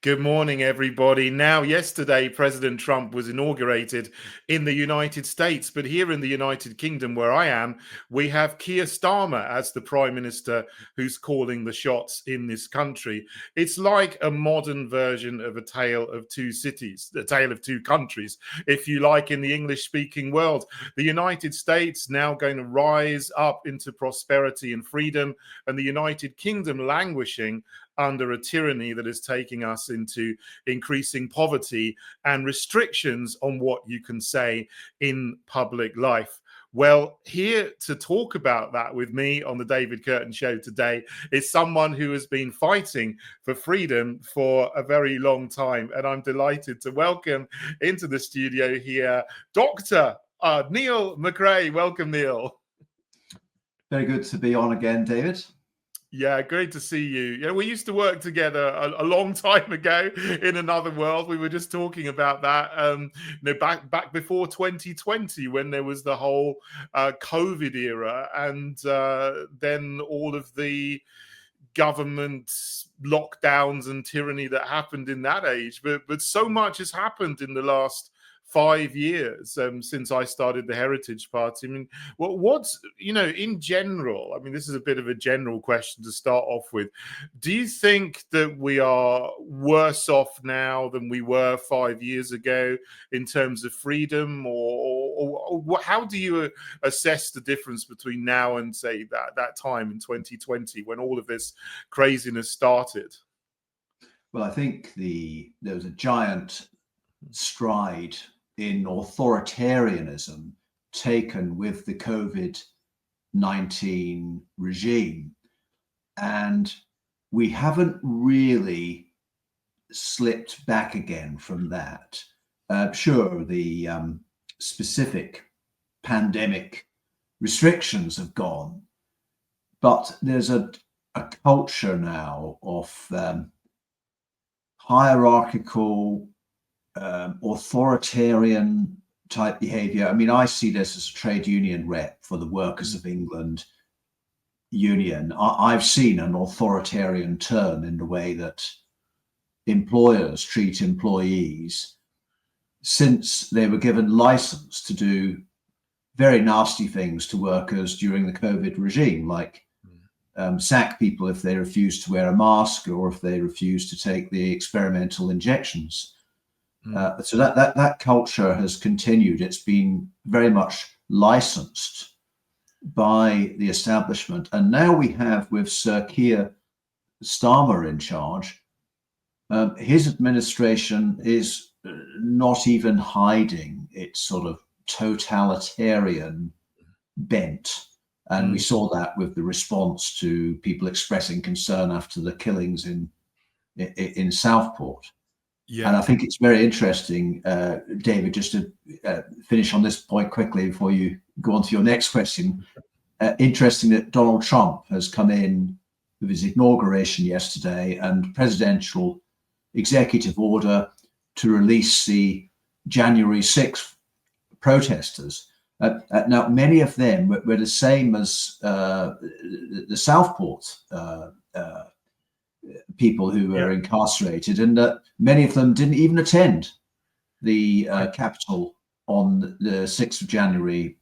Good morning, everybody. Now, yesterday, President Trump was inaugurated in the United States, but here in the United Kingdom, where I am, we have Keir Starmer as the Prime Minister who's calling the shots in this country. It's like a modern version of A Tale of Two Cities, A Tale of Two Countries, if you like, in the English-speaking world. The United States now going to rise up into prosperity and freedom, and the United Kingdom languishing under a tyranny that is taking us into increasing poverty and restrictions on what you can say in public life. Well, here to talk about that with me on the David Kurten Show today is someone who has been fighting for freedom for a very long time. And I'm delighted to welcome into the studio here Dr. Niall McCrae. Welcome, Neil. Very good to be on again, David. Yeah, great to see you. Yeah, we used to work together a long time ago in another world. We were just talking about that, back before 2020, when there was the whole COVID era, and then all of the government lockdowns and tyranny that happened in that age. But so much has happened in the last 5 years since I started the Heritage Party. I mean, what's, in general, I mean, this is a bit of a general question to start off with. Do you think that we are worse off now than we were 5 years ago in terms of freedom, or how do you assess the difference between now and, say, that time in 2020 when all of this craziness started? Well, I think there was a giant stride in authoritarianism taken with the COVID-19 regime. And we haven't really slipped back again from that. Sure, the specific pandemic restrictions have gone, but there's a culture now of hierarchical, authoritarian type behavior. I mean, I see this as a trade union rep for the Workers of England union. I've seen an authoritarian turn in the way that employers treat employees since they were given license to do very nasty things to workers during the COVID regime, like sack people if they refuse to wear a mask or if they refuse to take the experimental injections. So that culture has continued. It's been very much licensed by the establishment. And now we have, with Sir Keir Starmer in charge, his administration is not even hiding its sort of totalitarian bent. And we saw that with the response to people expressing concern after the killings in Southport. Yeah. And I think it's very interesting, David, just to finish on this point quickly before you go on to your next question. Interesting that Donald Trump has come in with his inauguration yesterday and presidential executive order to release the January 6th protesters. Now, many of them were the same as the Southport people who were incarcerated, and many of them didn't even attend the Capitol on the 6th of January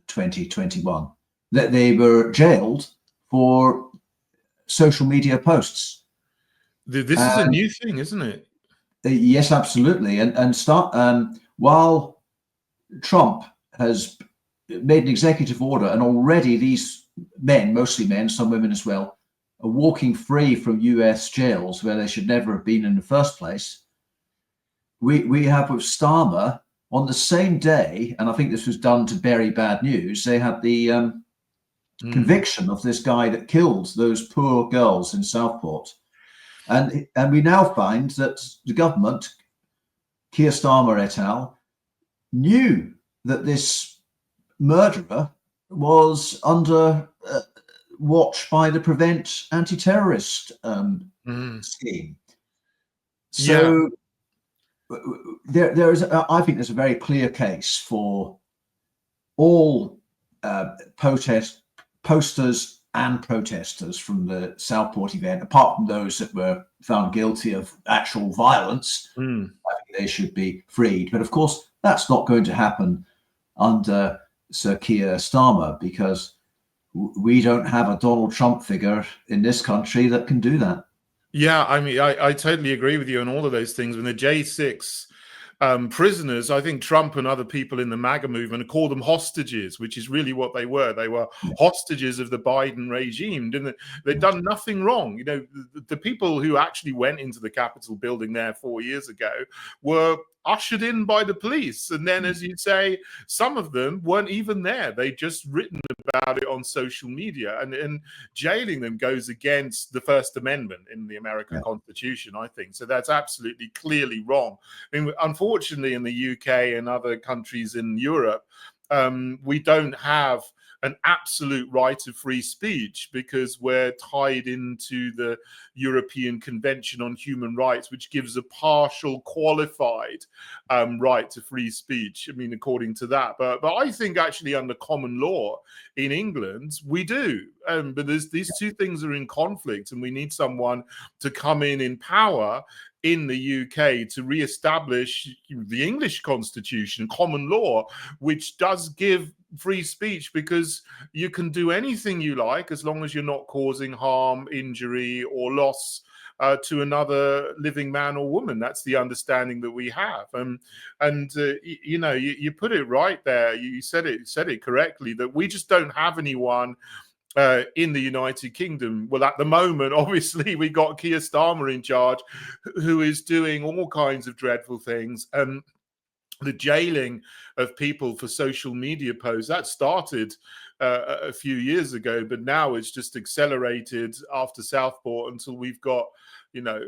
2021. That they were jailed for social media posts. This is a new thing, isn't it? Yes, absolutely. And while Trump has made an executive order, and already these men, mostly men, some women as well, are walking free from US jails where they should never have been in the first place. We have with Starmer on the same day, and I think this was done to bury bad news, they had the conviction of this guy that killed those poor girls in Southport. And we now find that the government, Keir Starmer et al., knew that this murderer was under watch by the Prevent Anti-Terrorist scheme. So there is, I think there's a very clear case for all posters and protesters from the Southport event, apart from those that were found guilty of actual violence. I think they should be freed. But of course, that's not going to happen under Sir Keir Starmer, because we don't have a Donald Trump figure in this country that can do that. Yeah, I mean, I totally agree with you on all of those things. When the J6 prisoners, I think Trump and other people in the MAGA movement call them hostages, which is really what they were. They were hostages of the Biden regime. They'd done nothing wrong. You know, the people who actually went into the Capitol building there 4 years ago were ushered in by the police. And then, as you say, some of them weren't even there. They'd just written about it on social media, and jailing them goes against the First Amendment in the American Constitution, I think. So that's absolutely clearly wrong. I mean, unfortunately, in the UK and other countries in Europe, we don't have an absolute right of free speech, because we're tied into the European Convention on Human Rights, which gives a partial qualified right to free speech. I mean, according to that. But I think actually under common law in England, we do. But these two things are in conflict, and we need someone to come in power in the UK to re-establish the English constitution, common law, which does give free speech, because you can do anything you like as long as you're not causing harm, injury, or loss to another living man or woman. That's the understanding that we have. You know, you put it right there. You said it correctly, that we just don't have anyone in the United Kingdom. Well, at the moment, obviously, we got Keir Starmer in charge, who is doing all kinds of dreadful things. The jailing of people for social media posts, that started a few years ago, but now it's just accelerated after Southport until we've got, you know,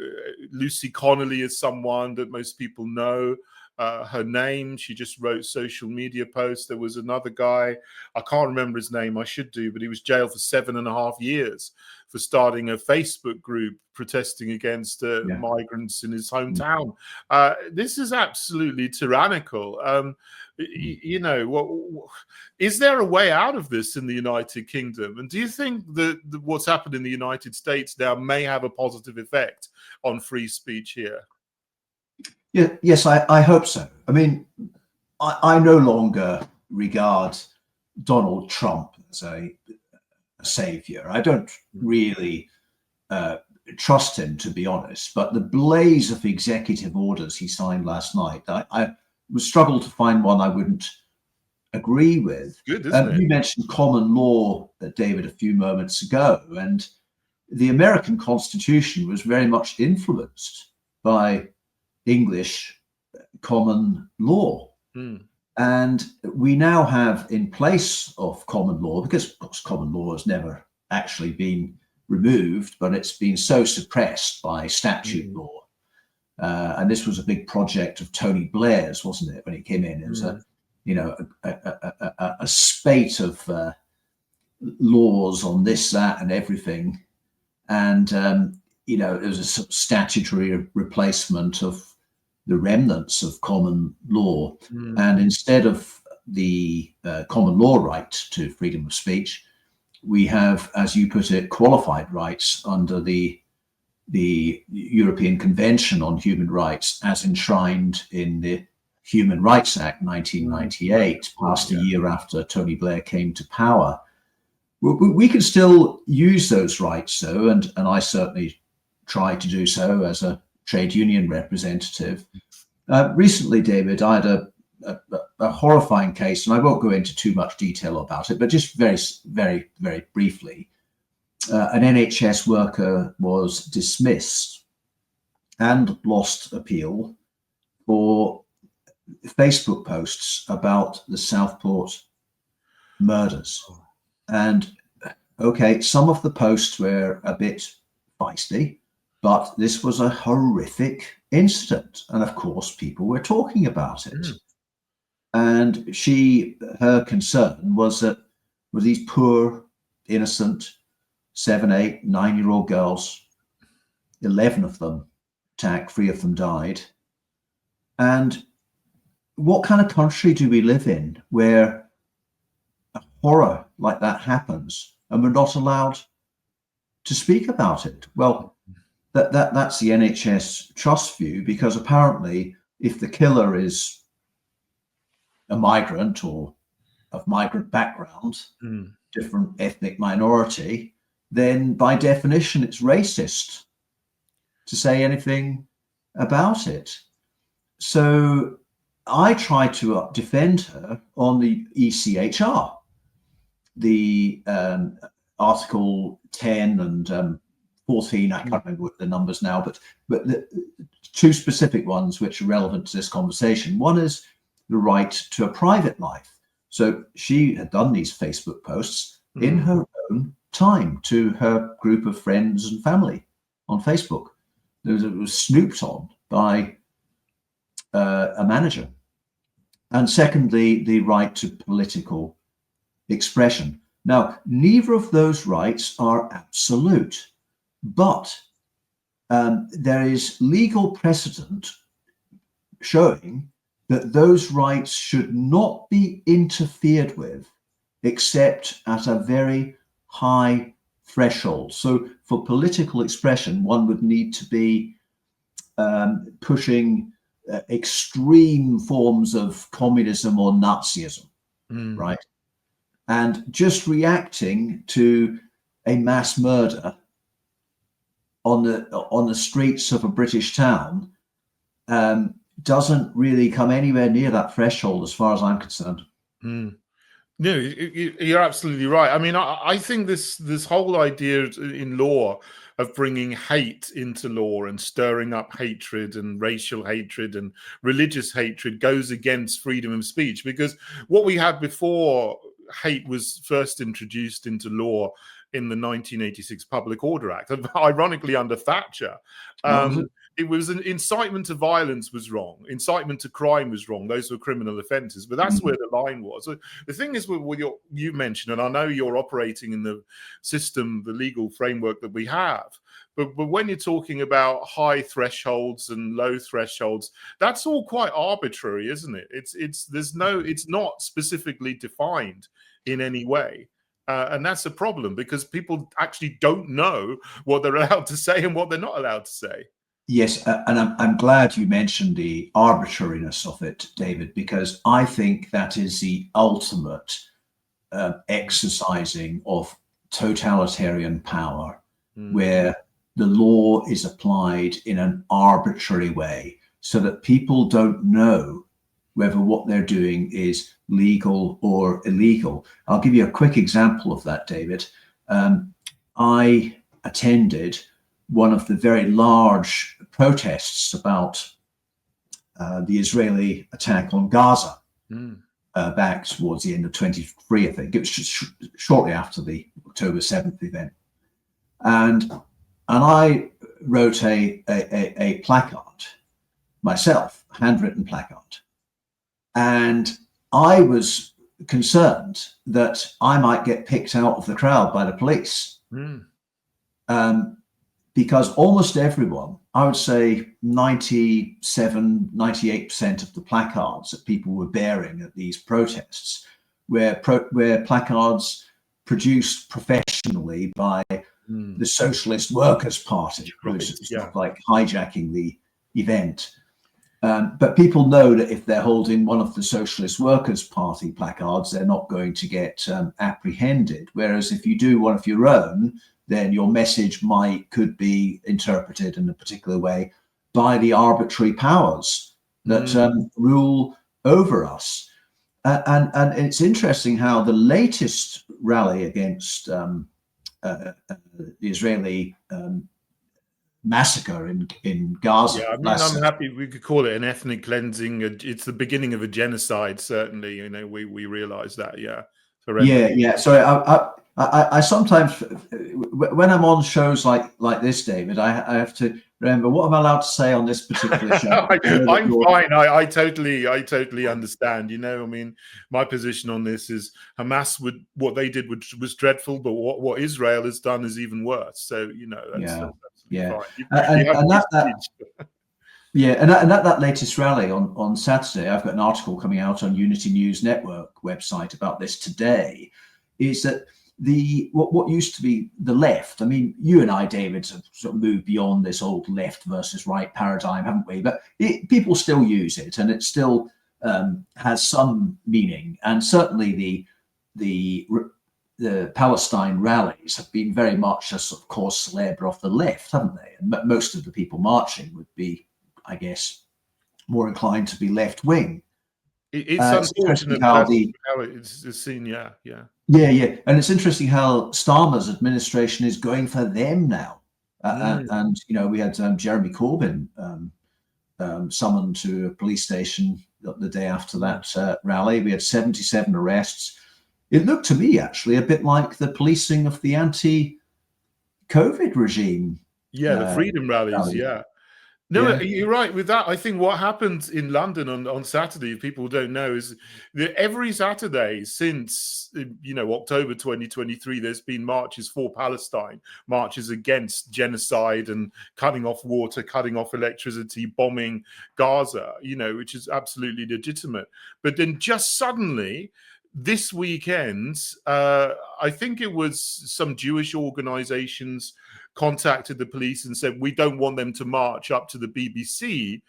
Lucy Connolly is someone that most people know. Her name, she just wrote social media posts. There was another guy, I can't remember his name, I should do, but he was jailed for 7.5 years for starting a Facebook group protesting against migrants in his hometown. This is absolutely tyrannical. You know, is there a way out of this in the United Kingdom? And do you think that what's happened in the United States now may have a positive effect on free speech here? Yes, I hope so. I mean, I no longer regard Donald Trump as a savior. I don't really trust him, to be honest. But the blaze of executive orders he signed last night, I struggled to find one I wouldn't agree with. Good, isn't it? You mentioned common law, David, a few moments ago, and the American Constitution was very much influenced by English common law. And we now have, in place of common law, because of course common law has never actually been removed, but it's been so suppressed by statute law. And this was a big project of Tony Blair's, wasn't it, when he came in? It was a spate of laws on this, that, and everything. And you know, it was a statutory replacement of the remnants of common law. And instead of the common law right to freedom of speech, we have, as you put it, qualified rights under the European Convention on Human Rights, as enshrined in the Human Rights Act 1998, passed a year after Tony Blair came to power. We can still use those rights, though, and I certainly try to do so as a trade union representative. Recently, David, I had a horrifying case, and I won't go into too much detail about it, but just very, very, very briefly. An NHS worker was dismissed and lost appeal for Facebook posts about the Southport murders. And okay, some of the posts were a bit feisty, but this was a horrific incident. And of course, people were talking about it. And her concern was that with these poor, innocent 7, 8, 9-year-old girls, 11 of them attacked, 3 of them died. And what kind of country do we live in where a horror like that happens and we're not allowed to speak about it. Well, that's the NHS Trust view, because apparently if the killer is a migrant or of migrant background, different ethnic minority, then by definition it's racist to say anything about it. So I try to defend her on the ECHR, the Article 10 and 14, I can't remember what the numbers now, but the two specific ones which are relevant to this conversation. One is the right to a private life. So she had done these Facebook posts in her own time to her group of friends and family on Facebook. It was snooped on by a manager. And secondly, the right to political expression. Now, neither of those rights are absolute, but there is legal precedent showing that those rights should not be interfered with except at a very high threshold. So for political expression, one would need to be pushing extreme forms of communism or Nazism, right? And just reacting to a mass murder on the streets of a British town doesn't really come anywhere near that threshold, as far as I'm concerned. No, you're absolutely right. I mean, I think this whole idea in law of bringing hate into law and stirring up hatred and racial hatred and religious hatred goes against freedom of speech, because what we had before hate was first introduced into law in the 1986 Public Order Act, ironically under Thatcher. It was an incitement to violence was wrong. Incitement to crime was wrong. Those were criminal offences. But that's where the line was. So the thing is, with you mentioned, and I know you're operating in the system, the legal framework that we have. But when you're talking about high thresholds and low thresholds, that's all quite arbitrary, isn't it? It's not specifically defined in any way. And that's a problem, because people actually don't know what they're allowed to say and what they're not allowed to say. Yes, and I'm glad you mentioned the arbitrariness of it, David, because I think that is the ultimate exercising of totalitarian power, where the law is applied in an arbitrary way so that people don't know whether what they're doing is legal or illegal. I'll give you a quick example of that, David. I attended one of the very large protests about the Israeli attack on Gaza back towards the end of 23, I think. It was shortly after the October 7th event. And I wrote a placard myself, a handwritten placard. And I was concerned that I might get picked out of the crowd by the police. Because almost everyone, I would say 97, 98% of the placards that people were bearing at these protests were placards produced professionally by the Socialist Workers' Party, which is not like hijacking the event. But people know that if they're holding one of the Socialist Workers' Party placards, they're not going to get apprehended. Whereas if you do one of your own, then your message could be interpreted in a particular way by the arbitrary powers that rule over us. And it's interesting how the latest rally against the Israeli massacre in Gaza. Yeah, I mean, I'm happy we could call it an ethnic cleansing. It's the beginning of a genocide, certainly. You know, we realize that. Yeah. Yeah. Sorry, I sometimes, when I'm on shows like this, David, I have to remember, what am I allowed to say on this particular show? I'm fine. I totally understand. You know, I mean, my position on this is Hamas what they did was dreadful, but what Israel has done is even worse. So, you know, that's fine. And that latest rally on Saturday, I've got an article coming out on Unity News Network website about this today, is that what used to be the left. I mean, you and I, David, have sort of moved beyond this old left versus right paradigm, haven't we? But people still use it, and it still has some meaning. And certainly the Palestine rallies have been very much a sort of cause célèbre of the left, haven't they? And most of the people marching would be, I guess, more inclined to be left wing. It's unfortunate how it's seen. Yeah. And it's interesting how Starmer's administration is going for them now. And we had Jeremy Corbyn summoned to a police station the day after that rally. We had 77 arrests. It looked to me actually a bit like the policing of the anti-COVID regime. Yeah, the freedom rallies. Yeah. No, you're right with that. I think what happened in London on Saturday, if people don't know, is that every Saturday since October 2023, there's been marches for Palestine, marches against genocide and cutting off water, cutting off electricity, bombing Gaza, which is absolutely legitimate. But then just suddenly, this weekend, I think it was some Jewish organizations contacted the police and said, we don't want them to march up to the BBC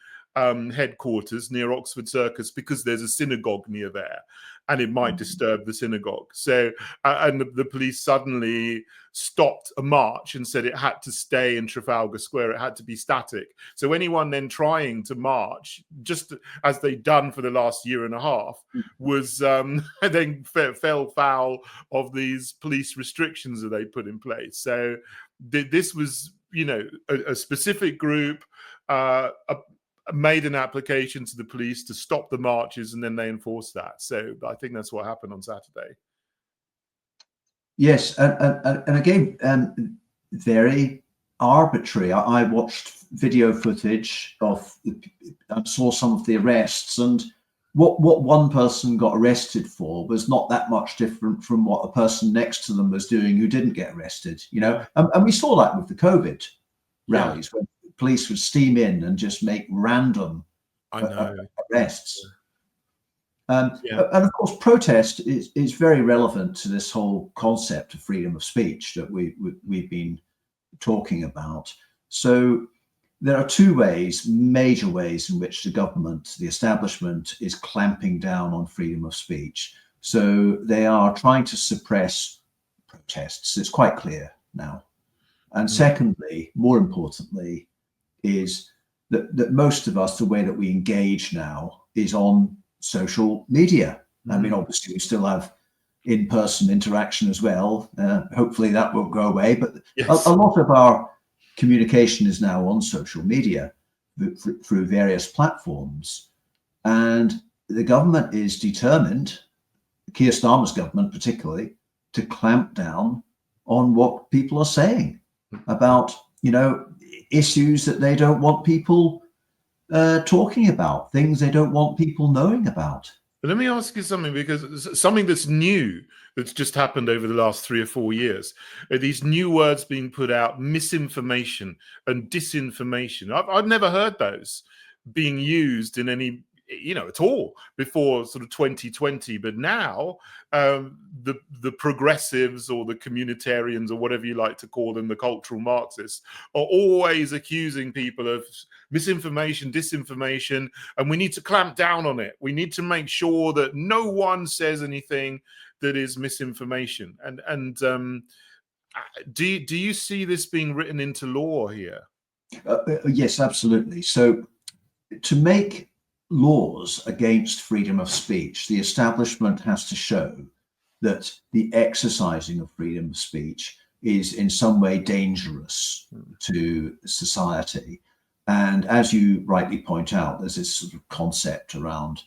headquarters near Oxford Circus because there's a synagogue near there and it might disturb the synagogue. So, and the police suddenly stopped a march and said it had to stay in Trafalgar Square. It had to be static. So anyone then trying to march, just as they'd done for the last year and a half, was then fell foul of these police restrictions that they put in place. So this was, a specific group made an application to the police to stop the marches, and then they enforced that. So I think that's what happened on Saturday. Yes, and again, very arbitrary. I watched video footage and saw some of the arrests, and what one person got arrested for was not that much different from what a person next to them was doing who didn't get arrested. And we saw that with the COVID rallies, where police would steam in and just make random arrests. And of course, protest is very relevant to this whole concept of freedom of speech that we've been talking about. So there are two major ways in which the government, the establishment, is clamping down on freedom of speech. So they are trying to suppress protests. It's quite clear now. And secondly, more importantly, is that most of us, the way that we engage now is on social media. I mean, obviously, we still have in-person interaction as well. Hopefully that won't go away. But a lot of our communication is now on social media through various platforms. And the government is determined, Keir Starmer's government particularly, to clamp down on what people are saying about, issues that they don't want people talking about, things they don't want people knowing about. But let me ask you something, because something that's new, that's just happened over the last 3 or 4 years, are these new words being put out, misinformation and disinformation. I've never heard those being used in any, at all before sort of 2020. But now the progressives or the communitarians or whatever you like to call them, the cultural Marxists, are always accusing people of misinformation, disinformation, and we need to clamp down on it. We need to make sure that no one says anything that is misinformation. And do you see this being written into law here? Yes, absolutely. So to make laws against freedom of speech, the establishment has to show that the exercising of freedom of speech is in some way dangerous to society. And as you rightly point out, there's this sort of concept around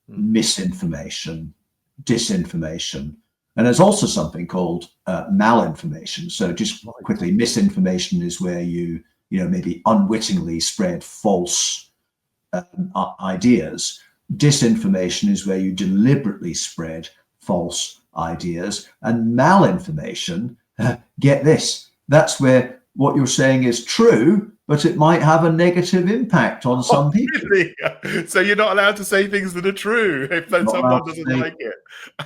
misinformation, disinformation, and there's also something called malinformation. So just quickly, misinformation is where you maybe unwittingly spread false ideas. Disinformation is where you deliberately spread false ideas. And malinformation, get this, that's where what you're saying is true, but it might have a negative impact on some people. Really? So you're not allowed to say things that are true if someone doesn't like it.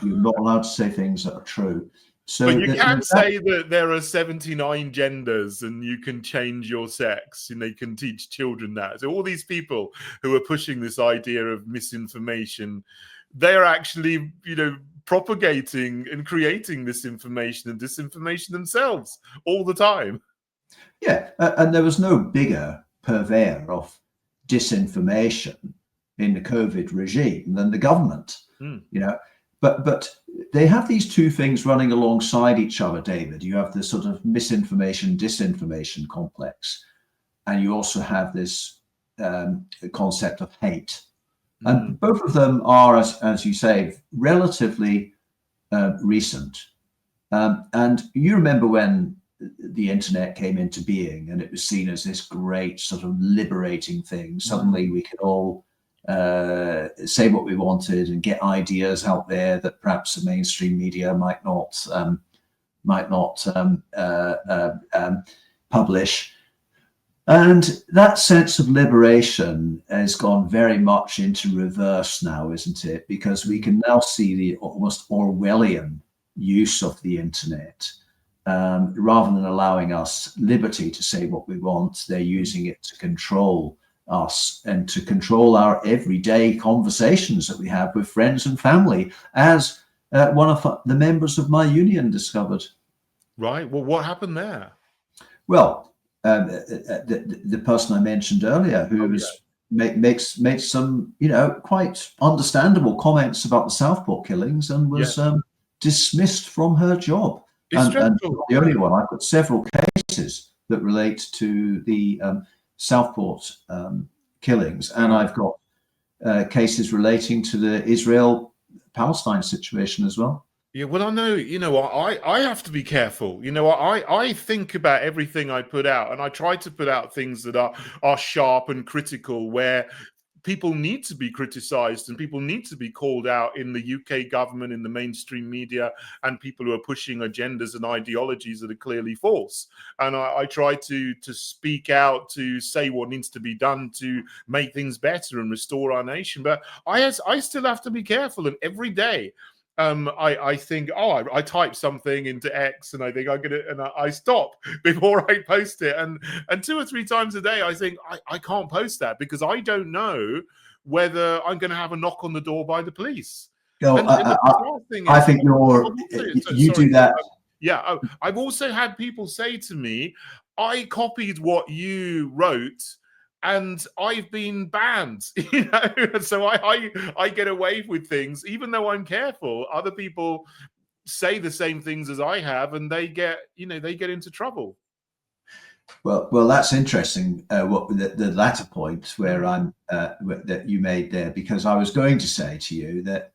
You're not allowed to say things that are true. So But you can say that there are 79 genders and you can change your sex, and they can teach children that. So all these people who are pushing this idea of misinformation, they are actually, propagating and creating this information and disinformation themselves all the time. Yeah, and there was no bigger purveyor of disinformation in the COVID regime than the government. But they have these two things running alongside each other, David. You have this sort of misinformation, disinformation complex, and you also have this concept of hate. And both of them are, as you say, relatively recent. And you remember when the internet came into being and it was seen as this great sort of liberating thing. Suddenly we could all say what we wanted and get ideas out there that perhaps the mainstream media might not publish. And that sense of liberation has gone very much into reverse now, isn't it? Because we can now see the almost Orwellian use of the internet. Rather than allowing us liberty to say what we want, they're using it to control us and to control our everyday conversations that we have with friends and family, as one of the members of my union discovered. Right. Well, what happened there? Well, the person I mentioned earlier, who makes some, quite understandable comments about the Southport killings and was dismissed from her job. And the only one, I've got several cases that relate to the Southport killings, and I've got cases relating to the Israel-Palestine situation as well. Yeah, well, I know, I have to be careful. I think about everything I put out, and I try to put out things that are sharp and critical, where people need to be criticized and people need to be called out in the UK government, in the mainstream media, and people who are pushing agendas and ideologies that are clearly false. And I try to speak out, to say what needs to be done to make things better and restore our nation. But I still have to be careful, and every day I think, I type something into X and I think I'm gonna, and I stop before I post it, and 2 or 3 times a day I think I can't post that because I don't know whether I'm going to have a knock on the door by the police. No, I think you do that. Yeah, I've also had people say to me, I copied what you wrote and I've been banned, so I get away with things, even though I'm careful. Other people say the same things as I have, and they get into trouble. Well, that's interesting. What the latter point where that you made there, because I was going to say to you that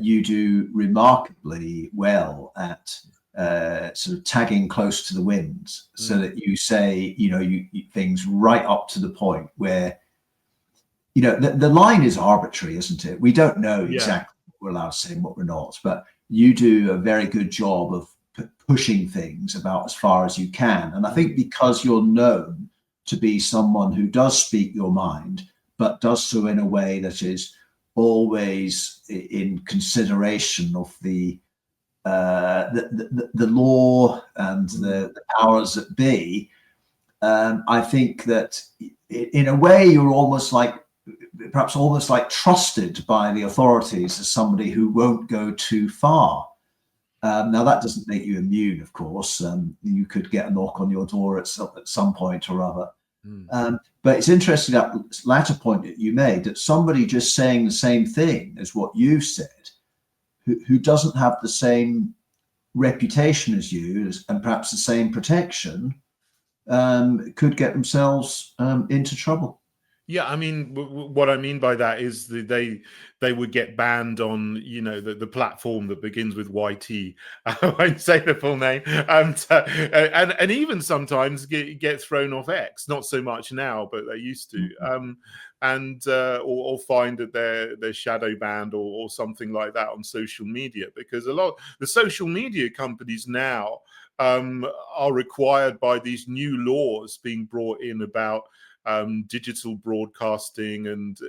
you do remarkably well at sort of tagging close to the wind, so that you say, you things right up to the point where, the line is arbitrary, isn't it? We don't know exactly what we're allowed to say and what we're not, but you do a very good job of pushing things about as far as you can. And I think because you're known to be someone who does speak your mind, but does so in a way that is always in consideration of the law and the powers that be, I think that in a way you're perhaps almost like trusted by the authorities as somebody who won't go too far. Now that doesn't make you immune, of course. You could get a knock on your door at some point or other. But it's interesting, that latter point that you made, that somebody just saying the same thing as what you said, who doesn't have the same reputation as you and perhaps the same protection, could get themselves into trouble. Yeah, I mean, what I mean by that is that they would get banned on, the platform that begins with YT. I won't say the full name, and even sometimes get thrown off X. Not so much now, but they used to. Or find that they're shadow banned or something like that on social media, because a lot the social media companies now are required by these new laws being brought in about digital broadcasting and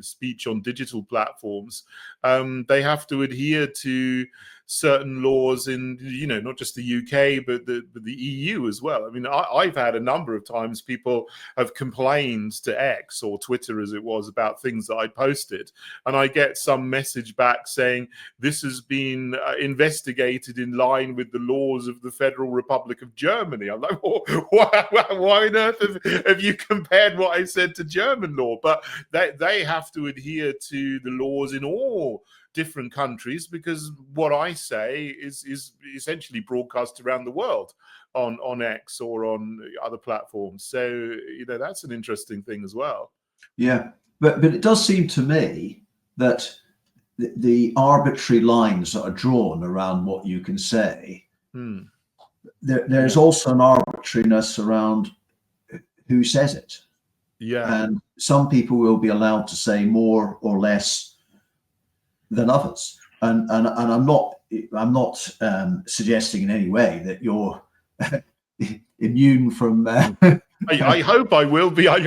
speech on digital platforms. They have to adhere to certain laws in, not just the UK, but the EU as well. I mean, I've had a number of times people have complained to X, or Twitter as it was, about things that I posted, and I get some message back saying this has been investigated in line with the laws of the Federal Republic of Germany. I'm like, well, why on earth have you compared what I said to German law? But they have to adhere to the laws in all different countries, because what I say is essentially broadcast around the world on X or on other platforms. So that's an interesting thing as well. Yeah, but it does seem to me that the arbitrary lines that are drawn around what you can say, there's also an arbitrariness around who says it. Yeah, and some people will be allowed to say more or less than others, and I'm not suggesting in any way that you're immune from. I hope I will be. I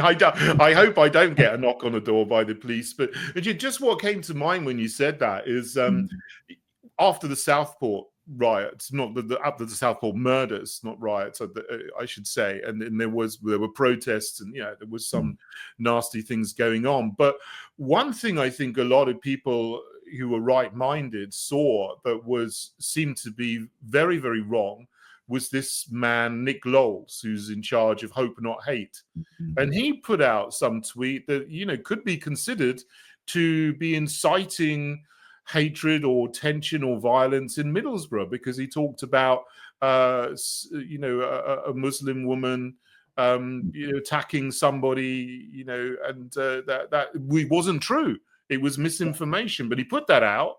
hope I don't get a knock on the door by the police. But just what came to mind when you said that is after the Southport riots, not after the Southport murders, not riots, I should say, and there were protests, and there was some nasty things going on. But one thing I think a lot of people who were right-minded saw that seemed to be very, very wrong was this man, Nick Lowles, who's in charge of Hope Not Hate. And he put out some tweet that, could be considered to be inciting hatred or tension or violence in Middlesbrough, because he talked about, a Muslim woman, attacking somebody, and that wasn't true. It was misinformation, but he put that out.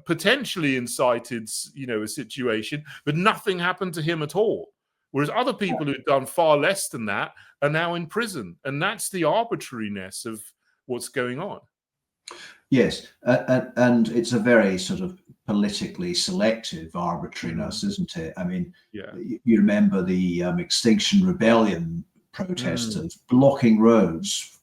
Potentially incited, a situation, but nothing happened to him at all. Whereas other people who've done far less than that are now in prison, and that's the arbitrariness of what's going on. Yes, and it's a very sort of politically selective arbitrariness, isn't it? I mean, you remember the Extinction Rebellion protesters blocking roads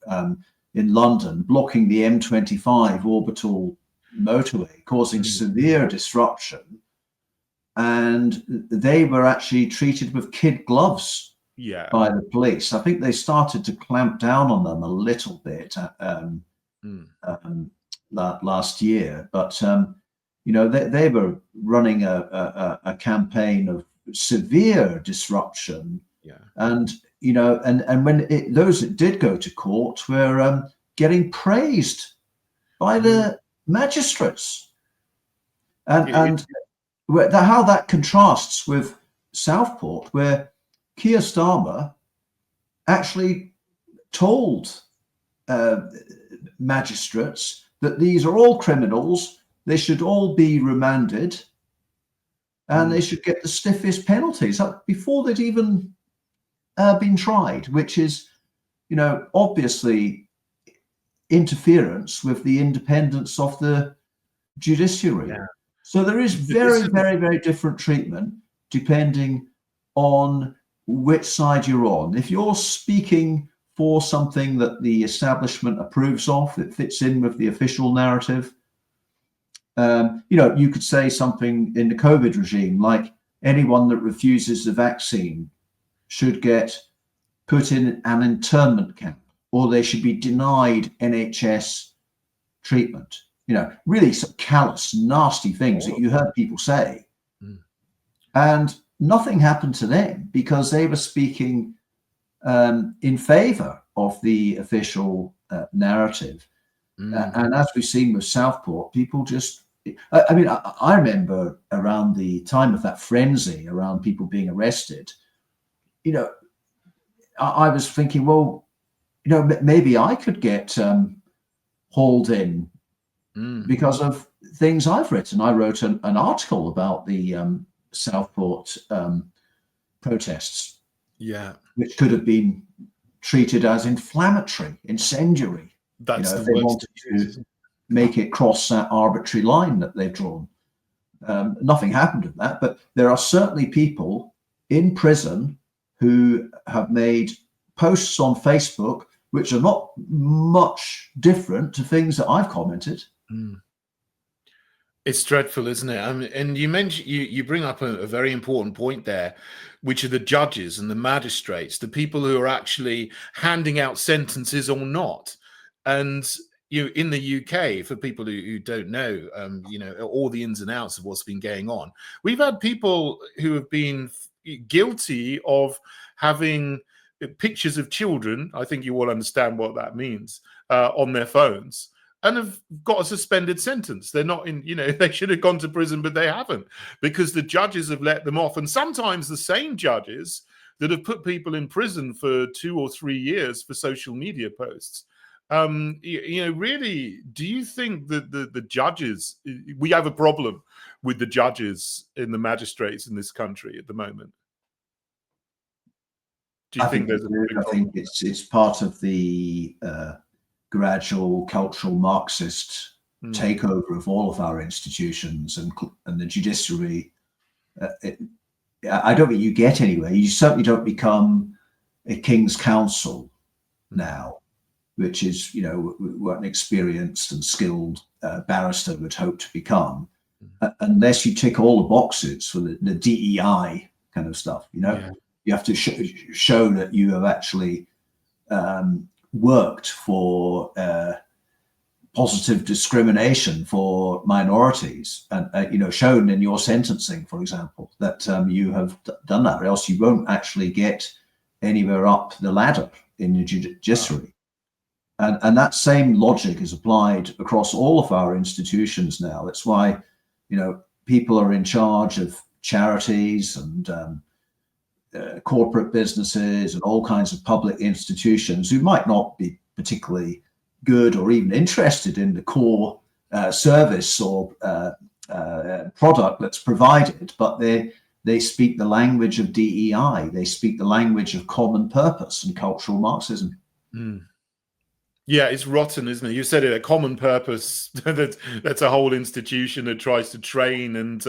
in London, blocking the M25 orbital motorway, causing severe disruption, and they were actually treated with kid gloves by the police. I think they started to clamp down on them a little bit last year, but they were running a campaign of severe disruption, and when those that did go to court were getting praised by the magistrates, and how that contrasts with Southport, where Keir Starmer actually told magistrates that these are all criminals, they should all be remanded, and they should get the stiffest penalties before they'd even been tried, which is, obviously interference with the independence of the judiciary. So there is very, very, very different treatment depending on which side you're on. If you're speaking for something that the establishment approves of, that fits in with the official narrative, you could say something in the COVID regime, like anyone that refuses the vaccine should get put in an internment camp, or they should be denied NHS treatment. Really some callous, nasty things that you heard people say. And nothing happened to them because they were speaking in favor of the official narrative. And as we've seen with Southport, people just, I remember around the time of that frenzy around people being arrested, I was thinking, well, maybe I could get hauled in because of things I've written. I wrote an article about the Southport protests, which could have been treated as inflammatory, incendiary. That's if they wanted to make it cross that arbitrary line that they've drawn. Nothing happened to that, but there are certainly people in prison who have made posts on Facebook which are not much different to things that I've commented. It's dreadful, isn't it? And you mentioned you bring up a very important point there, which are the judges and the magistrates, the people who are actually handing out sentences or not. And in the UK, for people who don't know, all the ins and outs of what's been going on, we've had people who have been guilty of having pictures of children. I think you all understand what that means, on their phones, and have got a suspended sentence. They're not in, they should have gone to prison, but they haven't, because the judges have let them off. And sometimes the same judges that have put people in prison for 2 or 3 years for social media posts. Really, do you think that the judges, we have a problem with the judges and the magistrates in this country at the moment? Do you think there's a big I problem? think it's part of the gradual cultural Marxist takeover of all of our institutions and the judiciary. I don't think you get anywhere. You certainly don't become a King's Counsel now, which is, what an experienced and skilled barrister would hope to become, unless you tick all the boxes for the DEI kind of stuff. Yeah. You have to show that you have actually worked for positive discrimination for minorities, and shown in your sentencing, for example, that you have done that, or else you won't actually get anywhere up the ladder in the judiciary. And that same logic is applied across all of our institutions now. That's why, people are in charge of charities and corporate businesses and all kinds of public institutions who might not be particularly good or even interested in the core service or product that's provided, but they speak the language of DEI. They speak the language of common purpose and cultural Marxism. Yeah, it's rotten, isn't it? You said it, a common purpose. That's a whole institution that tries to train and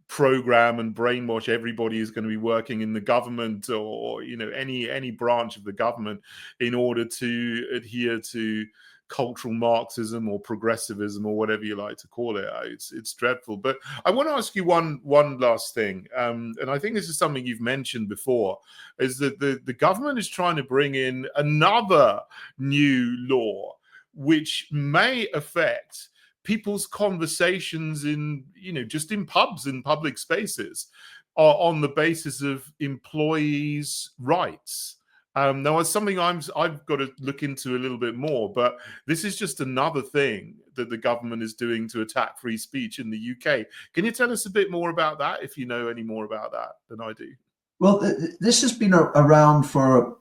program and brainwash everybody who's going to be working in the government or any branch of the government in order to adhere to cultural Marxism or progressivism or whatever you like to call it. It's dreadful. But I want to ask you one last thing, and I think this is something you've mentioned before, is that the government is trying to bring in another new law which may affect people's conversations in, just in pubs and public spaces, on the basis of employees' rights. Now, it's something I've got to look into a little bit more, but this is just another thing that the government is doing to attack free speech in the UK. Can you tell us a bit more about that, if you know any more about that than I do? Well, this has been around for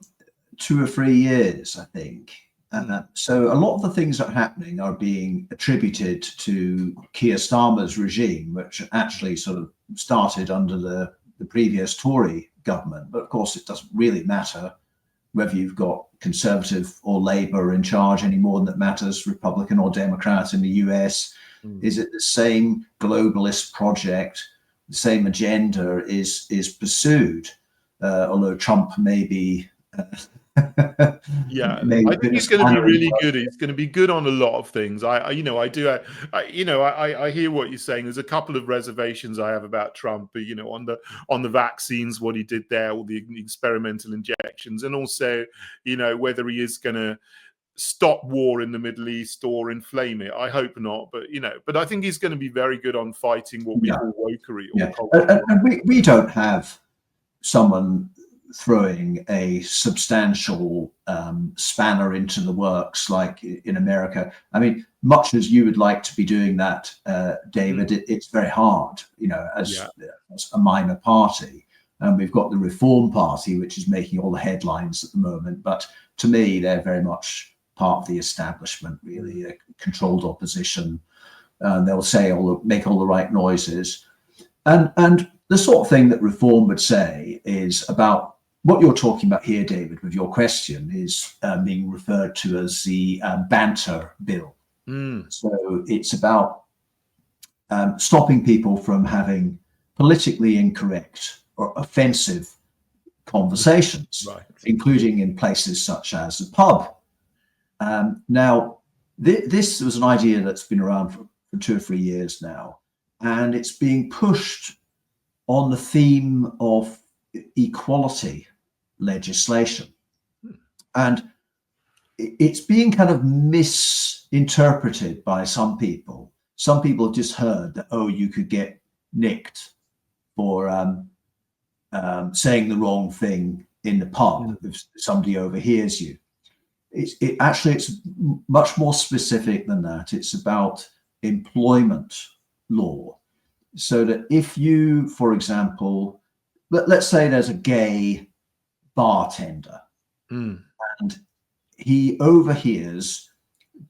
2 or 3 years, I think. So a lot of the things that are happening are being attributed to Keir Starmer's regime, which actually sort of started under the previous Tory government. But of course, it doesn't really matter whether you've got Conservative or Labour in charge any more than it matters Republican or Democrat in the US. Is it the same globalist project? The same agenda is pursued, although Trump may be... Yeah, I think he's going to be really good. He's going to be good on a lot of things. I hear what you're saying. There's a couple of reservations I have about Trump, but on the vaccines, what he did there, all the experimental injections, and also, whether he is going to stop war in the Middle East or inflame it. I hope not, but I think he's going to be very good on fighting what we call wokery. And we don't have someone throwing a substantial spanner into the works like in America. I mean, much as you would like to be doing that, David, it's very hard, as a minor party. And we've got the Reform Party, which is making all the headlines at the moment. But to me, they're very much part of the establishment, really, a controlled opposition. They'll make all the right noises. And the sort of thing that Reform would say is about what you're talking about here, David, with your question, is being referred to as the banter bill. So it's about stopping people from having politically incorrect or offensive conversations, including in places such as a pub. Now, this was an idea that's been around for 2 or 3 years now. and it's being pushed on the theme of equality legislation. And it's being kind of misinterpreted by some people. Some people have just heard that, oh, you could get nicked for saying the wrong thing in the pub if somebody overhears you. It's much more specific than that. It's about employment law. So that if you, for example, let's say there's a gay bartender and he overhears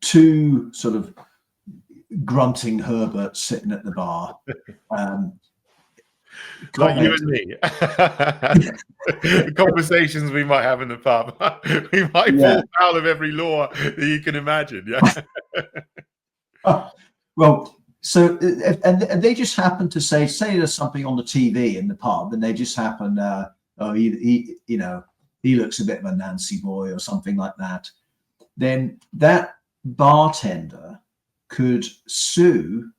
two sort of grunting Herberts sitting at the bar. Like you and me. Conversations we might have in the pub. We might fall foul of every law that you can imagine. Yeah. Well, so and they just happen to say there's something on the TV in the pub, and they just happen, he looks a bit of a Nancy boy or something like that. Then that bartender could sue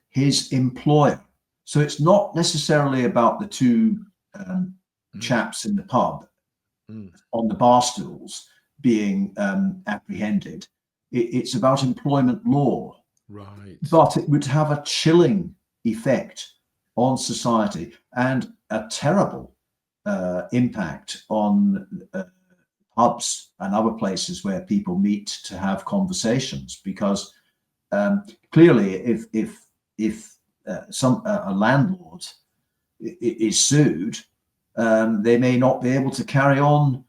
his employer. So it's not necessarily about the two chaps in the pub on the bar stools being apprehended. It's about employment law. Right. But it would have a chilling effect on society and a terrible impact on pubs and other places where people meet to have conversations, because clearly if a landlord is sued, they may not be able to carry on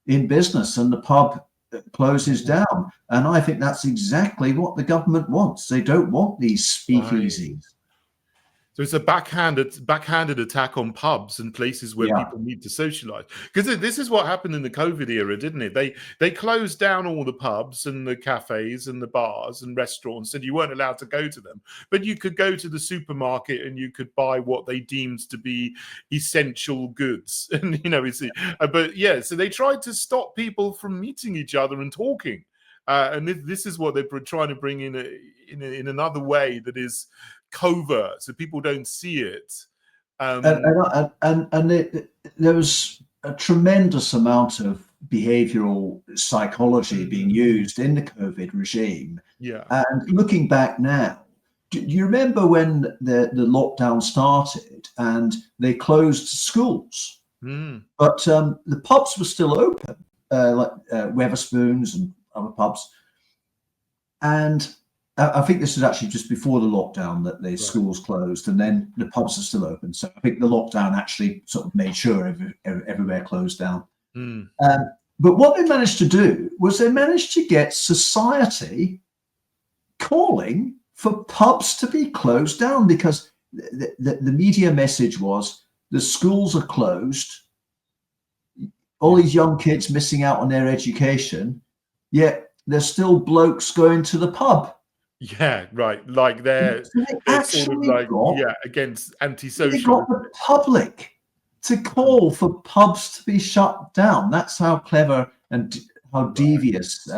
in business and the pub closes down. And I think that's exactly what the government wants. They don't want these speakeasies. Right. So it's a backhanded attack on pubs and places where people need to socialize. Because this is what happened in the COVID era, didn't it? They closed down all the pubs and the cafes and the bars and restaurants, and you weren't allowed to go to them. But you could go to the supermarket and you could buy what they deemed to be essential goods. And so they tried to stop people from meeting each other and talking. And this is what they're trying to bring in another way that is covert, so people don't see it. There was a tremendous amount of behavioral psychology being used in the COVID regime. Yeah. And looking back now, do you remember when the lockdown started and they closed schools? But the pubs were still open, like Wetherspoons and other pubs. And I think this was actually just before the lockdown that the schools closed, and then the pubs are still open. So I think the lockdown actually sort of made sure everywhere closed down. But what they managed to do was they managed to get society calling for pubs to be closed down, because the media message was the schools are closed, all these young kids missing out on their education, yet there's still blokes going to the pub. Yeah, right. Like they're sort of like against antisocial. They got the public to call for pubs to be shut down. That's how clever and how devious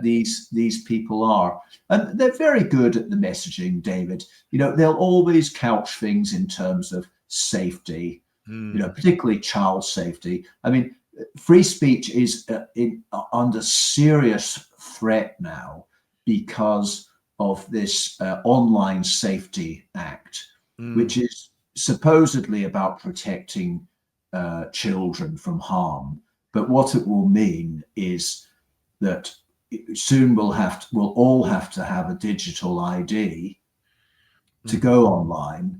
these people are. And they're very good at the messaging, David. They'll always couch things in terms of safety, particularly child safety. I mean, free speech is under serious threat now because of this Online Safety Act, which is supposedly about protecting children from harm. But what it will mean is that soon we'll all have to have a digital ID to go online,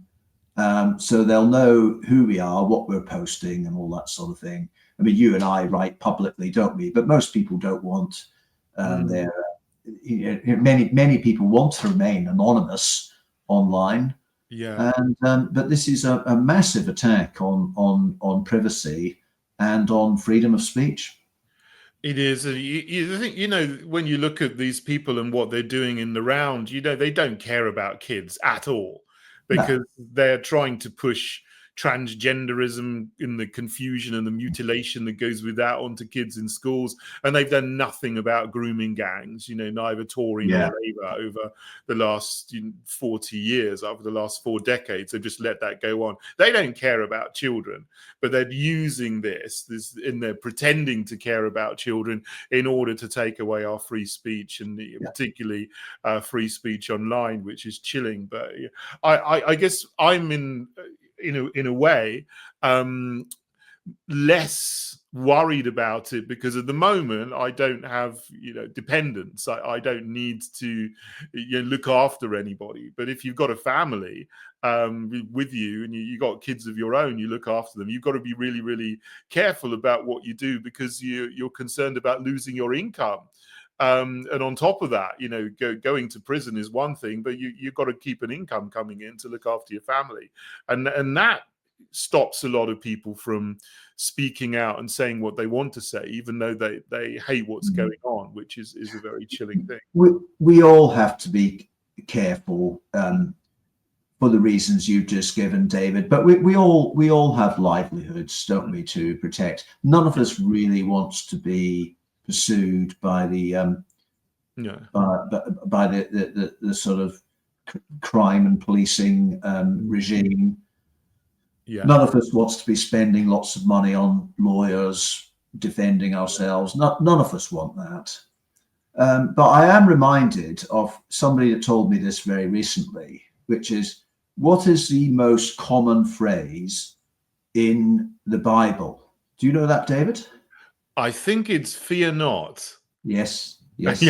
so they'll know who we are, what we're posting, and all that sort of thing. I mean, you and I write publicly, don't we? But most people don't want their many people want to remain anonymous online. Yeah. And but this is a massive attack on privacy and on freedom of speech. It is. You think, when you look at these people and what they're doing in the round, they don't care about kids at all, because they're trying to push transgenderism and the confusion and the mutilation that goes with that onto kids in schools. And they've done nothing about grooming gangs, neither Tory nor Labour over the last 40 years, over the last 4 decades. They've just let that go on. They don't care about children, but they're using this and they're pretending to care about children in order to take away our free speech, and particularly free speech online, which is chilling. But I guess I'm in a way less worried about it, because at the moment I don't have dependents. I don't need to look after anybody. But if you've got a family with you and you got kids of your own, you look after them, you've got to be really, really careful about what you do, because you're concerned about losing your income. And on top of that, going to prison is one thing, but you've got to keep an income coming in to look after your family, and that stops a lot of people from speaking out and saying what they want to say, even though they hate what's going on, which is a very chilling thing. We all have to be careful for the reasons you've just given, David. But we all have livelihoods, don't we, to protect. None of us really wants to be pursued by the by the sort of crime and policing regime. None of us wants to be spending lots of money on lawyers defending ourselves. None of us want that. But I am reminded of somebody that told me this very recently, which is, what is the most common phrase in the Bible? Do you know that, David? I think it's fear not. Yes. Yes.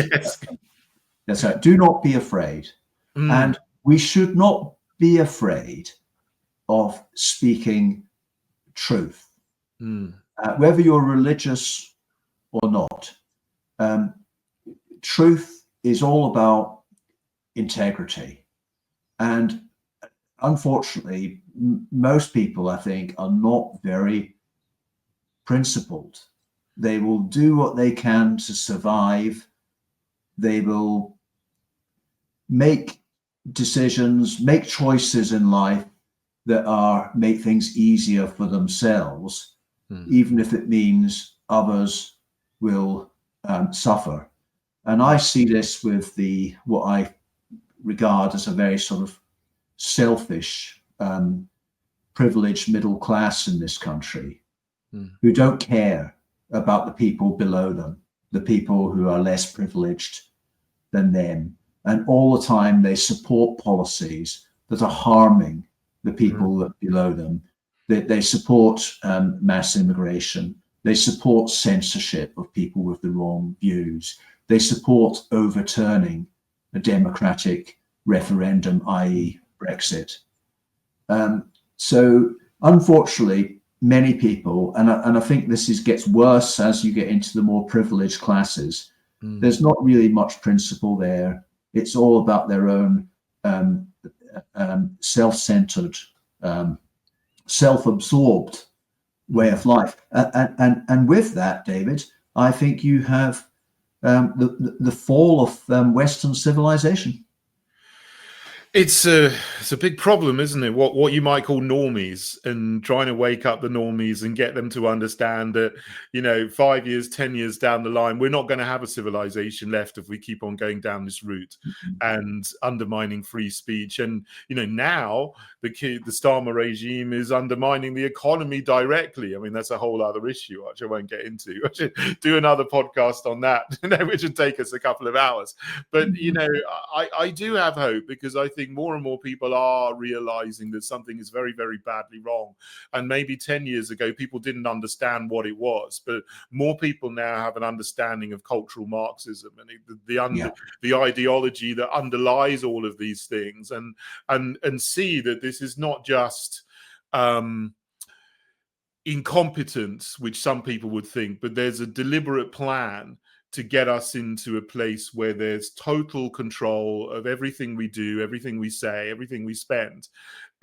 That's right. Do not be afraid. And we should not be afraid of speaking truth, whether you're religious or not. Truth is all about integrity. And unfortunately, most people, I think, are not very principled. They will do what they can to survive. They will make decisions, make choices in life that make things easier for themselves, even if it means others will suffer. And I see this with what I regard as a very sort of selfish, privileged middle class in this country, who don't care about the people below them, the people who are less privileged than them. And all the time they support policies that are harming the people that below them. They support mass immigration. They support censorship of people with the wrong views. They support overturning a democratic referendum, i.e. Brexit. So unfortunately, many people, and I think this gets worse as you get into the more privileged classes, there's not really much principle there. It's all about their own self-centered, self-absorbed way of life. And with that, David, I think you have the fall of Western civilization. It's a big problem, isn't it? What you might call normies, and trying to wake up the normies and get them to understand that, 5 years, 10 years down the line, we're not going to have a civilization left if we keep on going down this route and undermining free speech. And, now the Starmer regime is undermining the economy directly. I mean, that's a whole other issue, which I won't get into. I should do another podcast on that, which would take us a couple of hours. But, I do have hope, because I think more and more people are realizing that something is very, very badly wrong. And maybe 10 years ago, people didn't understand what it was, but more people now have an understanding of cultural Marxism and the ideology that underlies all of these things, and see that this is not just incompetence, which some people would think, but there's a deliberate plan to get us into a place where there's total control of everything we do, everything we say, everything we spend.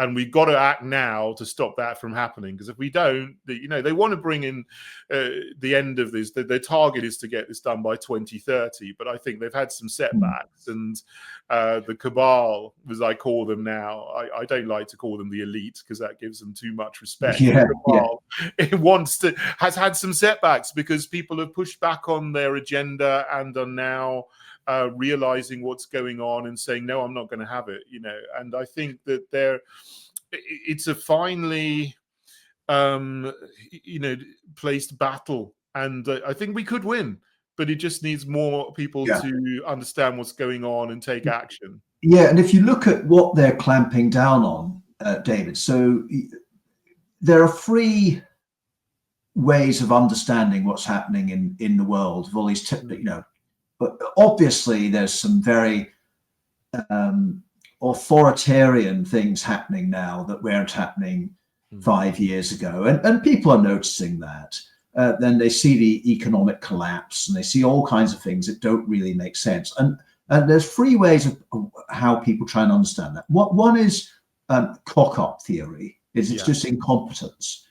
and we've got to act now to stop that from happening. Because if we don't, they want to bring in the end of this. Their target is to get this done by 2030, but I think they've had some setbacks, and the cabal, as I call them now, I don't like to call them the elite because that gives them too much respect. Yeah, the cabal, it has had some setbacks because people have pushed back on their agenda and are now realizing what's going on and saying, no, I'm not going to have it, and I think that it's a finely placed battle, and I think we could win, but it just needs more people to understand what's going on and take action. Yeah, and if you look at what they're clamping down on, David, so there are 3 ways of understanding what's happening in the world of all these, but obviously there's some very authoritarian things happening now that weren't happening 5 years ago, and people are noticing that. Then they see the economic collapse, and they see all kinds of things that don't really make sense. And there's 3 ways of how people try and understand that. One is cock-up theory, it's just incompetence.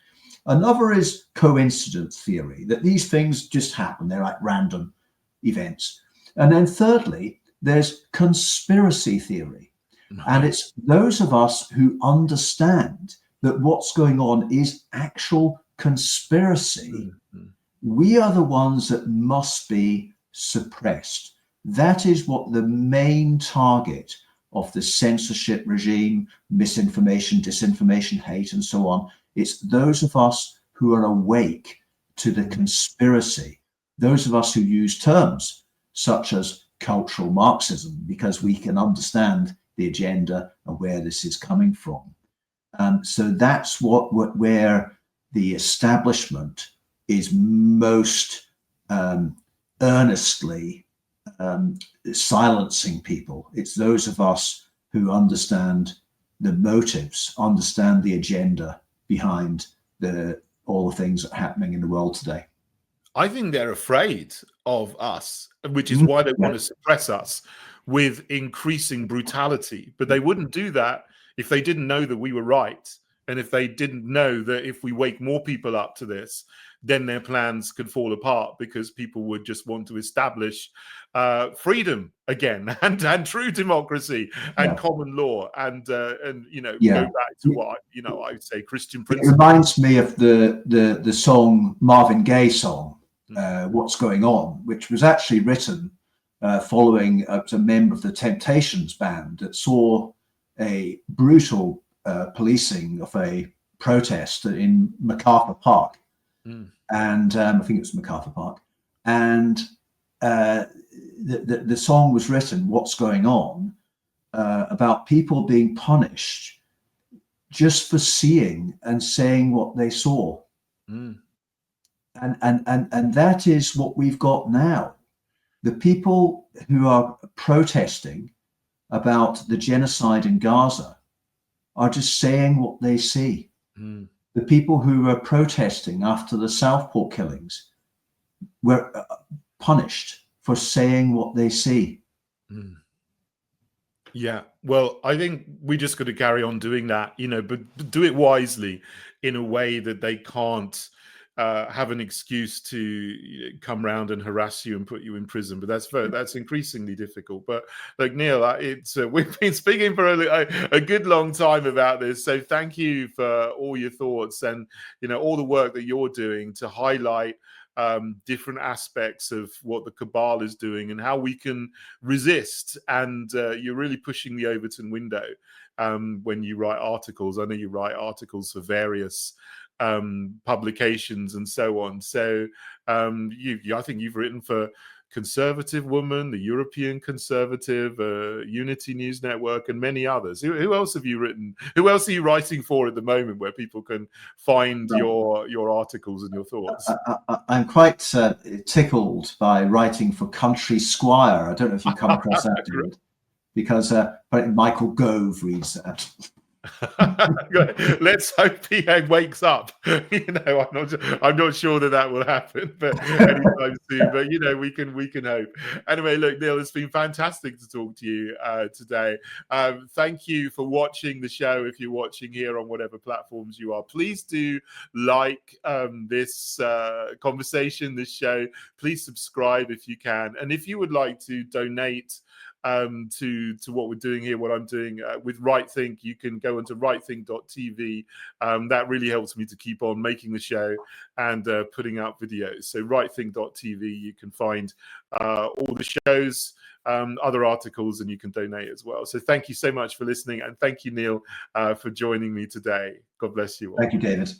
Another is coincidence theory, that these things just happen, they're like random events. And then thirdly, there's conspiracy theory. And it's those of us who understand that what's going on is actual conspiracy. We are the ones that must be suppressed. That is what the main target of the censorship regime, misinformation, disinformation, hate, and so on. It's those of us who are awake to the conspiracy, those of us who use terms such as cultural Marxism, because we can understand the agenda and where this is coming from. So that's where the establishment is most earnestly silencing people. It's those of us who understand the motives, understand the agenda behind all the things that are happening in the world today. I think they're afraid of us, which is why they want to suppress us with increasing brutality. But they wouldn't do that if they didn't know that we were right, and if they didn't know that if we wake more people up to this, then their plans could fall apart, because people would just want to establish freedom again, and true democracy and common law, and go back to what I would say Christian principles. It reminds me of the song, Marvin Gaye song, "What's Going On," which was actually written following a member of the Temptations band that saw a brutal policing of a protest in MacArthur Park. And I think it was MacArthur Park. And the song was written, "What's Going On," about people being punished just for seeing and saying what they saw. And that is what we've got now. The people who are protesting about the genocide in Gaza are just saying what they see. The people who were protesting after the Southport killings were punished for saying what they see. Yeah, well, I think we just got to carry on doing that, but do it wisely, in a way that they can't have an excuse to come round and harass you and put you in prison. But that's increasingly difficult. But like Niall, we've been speaking for a good long time about this. So thank you for all your thoughts and all the work that you're doing to highlight different aspects of what the cabal is doing and how we can resist. And you're really pushing the Overton window when you write articles. I know you write articles for various publications and so on. So I think you've written for Conservative Woman, the European Conservative, Unity News Network, and many others. Who else have you written? Who else are you writing for at the moment, where people can find your articles and your thoughts? I'm quite tickled by writing for Country Squire. I don't know if you come across that, David, because Michael Gove reads that. Let's hope he wakes up. I'm not sure that will happen, but anytime soon. But we can hope. Anyway, look, Neil, it's been fantastic to talk to you today. Thank you for watching the show. If you're watching here on whatever platforms you are, please do like this conversation, this show. Please subscribe if you can, and if you would like to donate to what we're doing here, what I'm doing with Right Think, you can go into rightthink.tv. That really helps me to keep on making the show and putting out videos. So rightthink.tv, you can find all the shows, other articles, and you can donate as well. So thank you so much for listening, and thank you, Neil, for joining me today. God bless you all. Thank you, David.